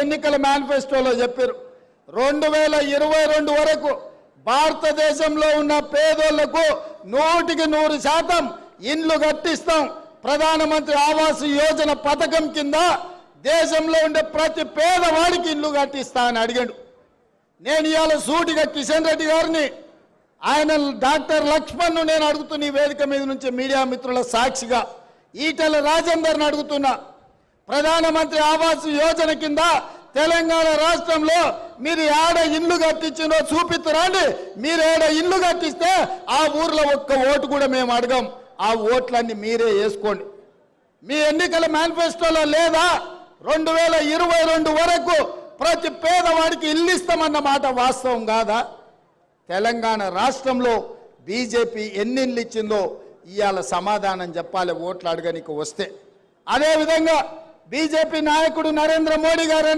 ఎన్నికల మేనిఫెస్టోలో చెప్పారు 2022 వరకు భారతదేశంలో ఉన్న పేదోళ్లకు 100% ఇండ్లు కట్టిస్తాం. ప్రధానమంత్రి ఆవాస్ యోజన పథకం కింద దేశంలో ఉండే ప్రతి పేదవాడికి ఇల్లు కట్టిస్తా అని అడిగాడు. నేను ఇవాళ సూటిగా కిషన్ రెడ్డి గారిని, ఆయన డాక్టర్ లక్ష్మణ్ను నేను అడుగుతున్న ఈ వేదిక మీద నుంచి మీడియా మిత్రుల సాక్షిగా, ఈటెల రాజేందర్ని అడుగుతున్నా, ప్రధానమంత్రి ఆవాస్ యోజన కింద తెలంగాణ రాష్ట్రంలో మీరు ఏడ ఇల్లు కట్టించినో చూపిస్తురండి. మీరు ఏడ ఇల్లు కట్టిస్తే ఆ ఊర్లో ఒక్క ఓటు కూడా మేము అడగం. ఆ ఓట్లన్నీ మీరే వేసుకోండి. మీ ఎన్నికల మేనిఫెస్టోలో లేదా 2022 వరకు ప్రతి పేదవాడికి ఇల్లు ఇస్తామన్న మాట వాస్తవం కాదా? తెలంగాణ రాష్ట్రంలో బీజేపీ ఎన్ని ఇల్లు ఇచ్చిందో ఇవాళ సమాధానం చెప్పాలి ఓట్లు అడగనికి వస్తే. అదేవిధంగా బీజేపీ నాయకుడు నరేంద్ర మోడీ గారు